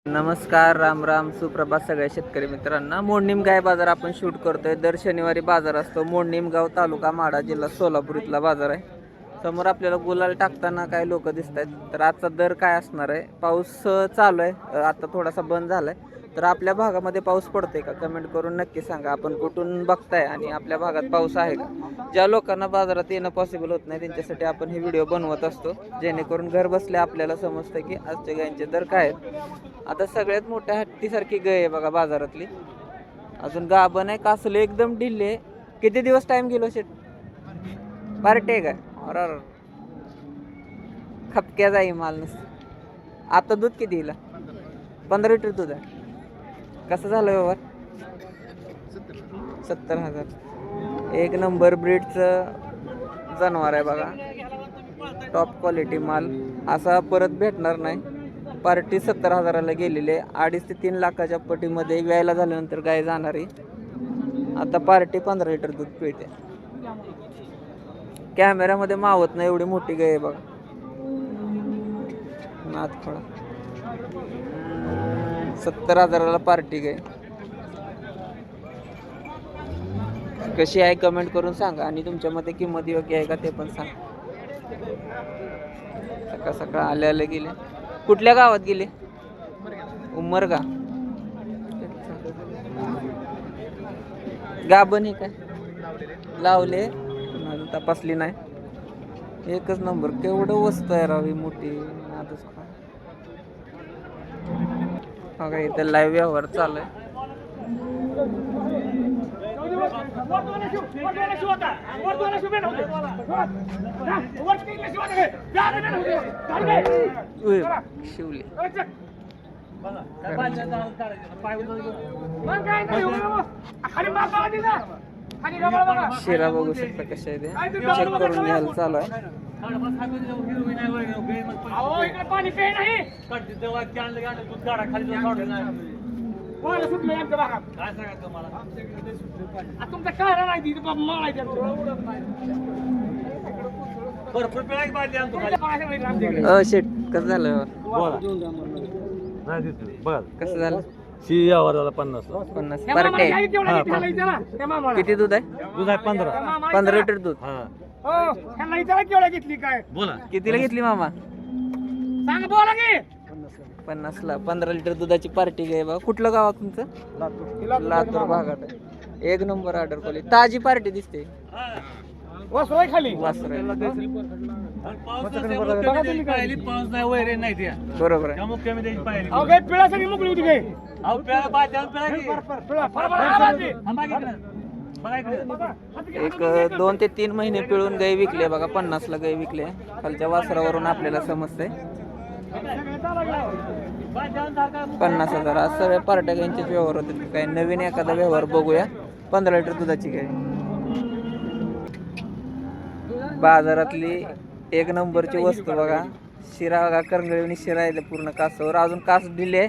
नमस्कार, राम राम, सुप्रभात सगळ्या शेतकरी मित्रांना. मोडणीम गाय बाजार आपण शूट करतोय. दर शनिवारी बाजार असतो. मोडणीम गाव, तालुका माढा, जिल्हा सोलापूर इथला बाजार आहे. समोर आपल्याला गुलाल टाकताना काही लोक दिसत आहेत. तर आजचा दर काय असणार आहे? पाऊस चालू आहे, आता थोडासा बंद झालाय. तर आपल्या भागामध्ये पाऊस पडतोय का? कमेंट करून नक्की सांगा. आपण कुठून बघताय आणि आपल्या भागात पाऊस आहे का? ज्या लोकांना बाजारात येणं पॉसिबल होत नाही त्यांच्यासाठी आपण हे व्हिडिओ बनवत असतो, जेणेकरून घर बसल्या आपल्याला समजतं की आजच्या गायींचे दर काय आहेत. आता सगळ्यात मोठ्या हत्तीसारखी गाय आहे बघा बाजारातली. अजून गाभण आहे, कासले एकदम ढिल्ले. किती दिवस टाइम गेलो शेट? पार्टे काय? अर खपक्या जाई माल नसतं. आता दूध किती दिला? 15 लिटर दूध आहे. कसं झालं व्यवहार? 70,000. एक नंबर ब्रीडचं जनावर आहे बघा. टॉप क्वालिटी माल असा परत भेटणार नाही. पार्टी 70,000ला गेलेली आहे. 2.5 ते 3 लाखाच्या पटीमध्ये व्यायला झाल्यानंतर गाय जाणार आहे. आता पार्टी 15 लिटर दूध पिळते. कॅमेऱ्यामध्ये मावत नाही एवढी मोठी गाय आहे बघा. नाथखोळा 70,000ला पार्टी गाय. कशी आहे कमेंट करून सांगा आणि तुमच्या मते किंमत योग्य आहे का ते पण सांगा. सकाळ सकाळ आले गेले. कुठल्या गावात गेले? उमरगा. गाभण हे काय लावले अजून तपासली नाही. एकच नंबर. केवढं वस्तू आहे रावी मोठी. बघा इथं लाईव्ह व्यवहार चालू आहे. शिवली शिरा बघू शकता कशा आहे ते. चेक करून घ्यायला चालू आहे. शेट कसं झालं? कसं झालं? 50 पार्टी किती दूध आहे? दूध आहे 15 लिटर दूध. घेतली काय बोला. कितीला घेतली मामा? सांग बोला की. 50ला 15 लिटर दुधाची पार्टी घ्याय बघा. कुठलं गाव आहे तुमचं? लातूर भागात आहे. एक नंबर ऑर्डर केली. ताजी पार्टी दिसते. वसराय खाली वासर आहे. पाऊस नाही वैरे नाही त्या बरोबर आहे. त्यामुळे कमी द्यायची पाहिजे. अहो काय पिळा सगळी मोकळी होती काय? अहो प्याला पाहिजे पिळा फरफर एक 2 ते 3 महिने पिळून गाय विकले बघा. 50ला गाय विकले. खालच्या वासरावरून आपल्याला समजतंय 50,000. आज सगळ्या पार्ट्या गायींचेच व्यवहार होते. काही नवीन एखादा व्यवहार बघूया. 15 लिटर दुधाची गाय. बाजारातली एक नंबरची वस्तू बघा. शिरा बघा, करंगळी शिरा आहे पूर्ण कासावर. अजून कास दिले.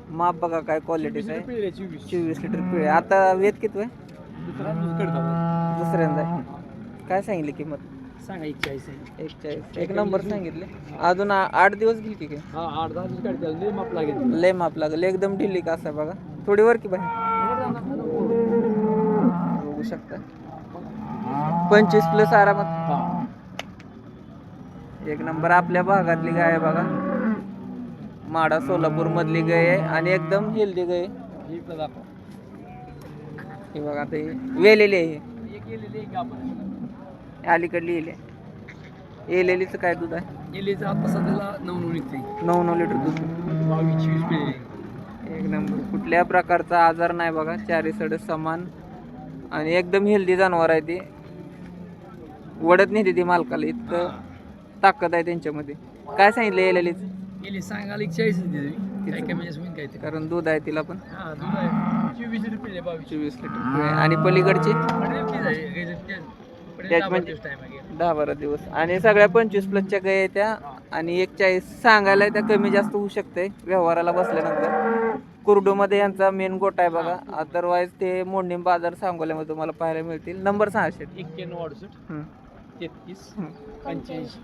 माप बघा काय क्वालिटीच आहे. 24 लिटर पिळे. आता वेद किती आहे? दुसऱ्यांदा आहे. काय सांगितली किंमत? सांगा 41 एक नंबर सांगितले. अजून 8 दिवस गेली की काय? हा 8-10 दिवस काढते. लय माप लागेल. लय माप लागेल. एकदम ढिली कास आहे बघा. थोडी वर की बाहेर बघू शकता. 25+ आरामात. एक नंबर आपल्या भागातली गाय आहे बघा. माडा सोलापूर मधली गाय आहे आणि एकदम हेल्दी गाय. हे बघा आता वेलेली आहे. अलीकडली येलेलीचं काय दूध आहे? गेलीचं आता सध्याला 9 निघते. 9 लिटर दूध. 22-24 पिळे. एक नंबर. कुठल्या प्रकारचा आजार नाही बघा. चारी सड समान आणि एकदम हेल्दी जनावर आहे ती. वडत नाही ती मालकाला. इतकं ताकद आहे त्यांच्यामध्ये. काय सांगितलं येलेलीच? गेली सांगायला 41 काय कमी जास्त होईल काय ते. कारण दूध आहे तिला पण. हा दूध आहे 24 लिटर पिळे. 24 लिटर. आणि पलीकडची त्यात म्हणजे 10-12 दिवस. आणि सगळ्या 25+च्या गाय आहेत त्या. आणि 41 सांगायला त्या कमी जास्त होऊ शकते व्यवहाराला बसल्यानंतर. कुर्डूमध्ये यांचा मेन गोटा आहे बघा. अदरवाईज ते मोडणीम बाजार सांगोल्यामध्ये तुम्हाला पाहायला मिळतील. नंबर सांगा शेट. 91 33 85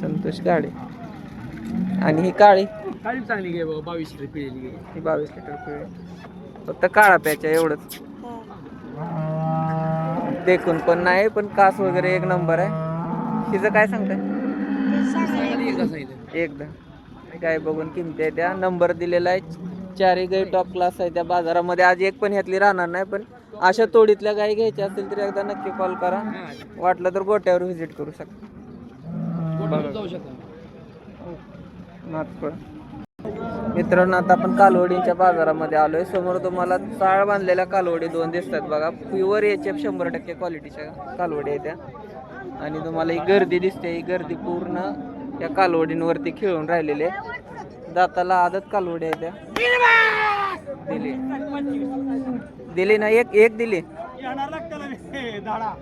संतोष गाडे. आणि ही काळी काळी चांगली गे बाबा 22 लिटर पिळेली गे. ही 22 लिटर पिळे फक्त काळा प्याच्या एवढंच देखून पण नाही पण कास वगैरे एक नंबर आहे. तिचं काय सांगताय? सांगायला एकदा सांगितलं. एकदा काय बघून किमती आहे त्या नंबर दिलेला आहे. चारही गाई टॉप क्लास आहे त्या बाजारामध्ये. आज एक पण ह्यातली राहणार नाही पण अशा तोडीतल्या गाई घ्यायच्या असतील तर एकदा नक्की कॉल करा. वाटलं तर गोट्यावर व्हिजिट करू शकता. गोठ्यावर जाऊ शकता. नागपूर मित्रांनो आता आपण कालवडींच्या बाजारामध्ये आलोय. समोर तुम्हाला चाळ बांधलेल्या कालवडी दोन दिसतात बघा. प्युअर HF 100% क्वालिटीच्या कालवडी आहेत त्या. आणि तुम्हाला ही गर्दी दिसते. ही गर्दी पूर्ण या कालवडींवरती खेळून राहिलेली आहे. दाताला आदत कालवडी आहे त्या. दिली ना एक दिली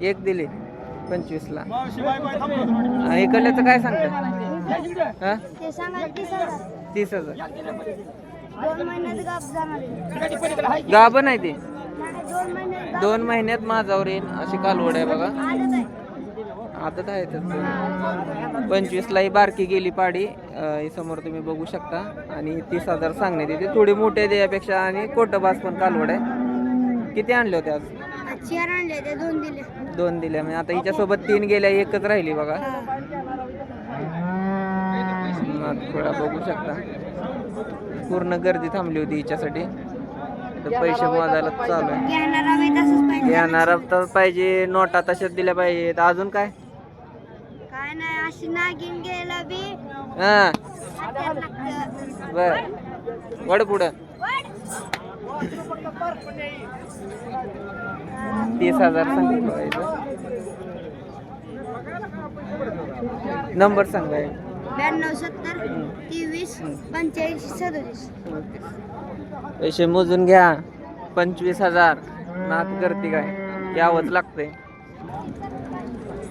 एक दिली 25 ला. इकडल्याचं काय सांगताय? हा ते सांगा 30,000 2 महिन्यात गाप जाणार गाभण आहे ते. 2 महिन्यात 2 महिन्यात माझ्यावर येईल अशी कालवड आहे बघा. आदत आहे. आदत आहे त्याचं. 25 ला ही बारकी गेली पाडी. ही समोर तुम्ही बघू शकता. आणि 30,000 सांगण्यात येते. थोडी मोठे द्यापेक्षा आणि कोटबास पण कालवड आहे. किती आणले होते आज? 4 आणले ते 2 दिले. 2 दिल्या म्हणजे आता हिच्यासोबत 3 गेल्या एकच राहिली बघा. नाथखोळा बघू शकता. पूर्ण गर्दी थांबली होती हिच्यासाठी. तर पैसे मोजायला चालू आहे. घेणारा वेळ तसंच पाहिजे. येणार तर पाहिजे. नोटा तशाच दिल्या पाहिजेत. अजून काय? काय नाही अशी नागिन गेला बी हा हातात लागतं. बर वड पुढं 30,000 सांगितलं पाहिजे. नंबर सांगा. 92 70 23 85 37. पैसे मोजून घ्या. 25,000 नात करते काय यावंच लागतंय.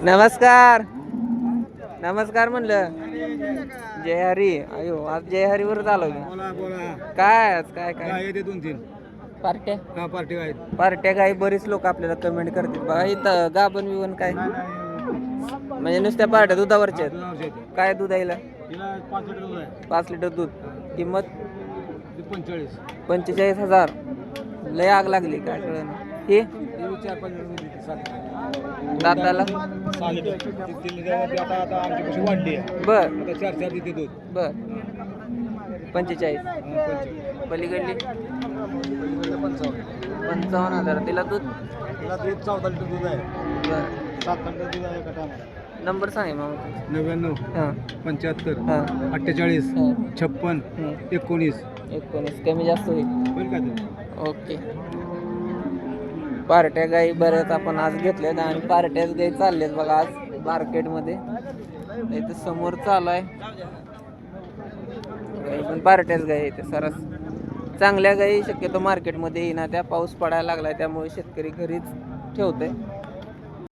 नमस्कार नमस्कार म्हणलं. जय हरी. अयो आज जय हरीवरच आलो की. काय आज काय काय येते 2-3 पार्ट्या पार्टी आहेत. पार्ट्या काही बरीच लोक आपल्याला कमेंट करतात बघा. इथं गाभण बिवण काय म्हणजे नुसत्या पार्ट्या दुधावरच्या आहेत. काय दूध आहे? 5 लिटर दूध आहे. 5 लिटर दूध. किंमत 45. 45,000. लय आग लागली काय कळलं. हे 4-5 लिटर दाताला 6 लिटर. आता आमच्यापाशी वाढली आहे. बर आता 4 देते दूध. बर 45. पलीकडली 55,000. तिला दूध तिला दूध 14 लिटर दूध आहे. बर 7 लिटर दूध आहे एका टायमाला. नंबर सांग मग. 99 हां 75 हां 48 हां 56 19. 19 कमी जास्त होईल. होईल का ते? ओके. पार्ट्या गाई बऱ्याच आपण आज घेतल्यात आणि पार्ट्याच गाई चालल्यात बघा आज मार्केटमध्ये. इथं समोर चालू आहे गाई पण पार्ट्याच गाई येते सरस. चांगल्या गाई शक्यतो मार्केटमध्ये येईना. त्या पाऊस पडायला लागलाय त्यामुळे शेतकरी घरीच ठेवतोय.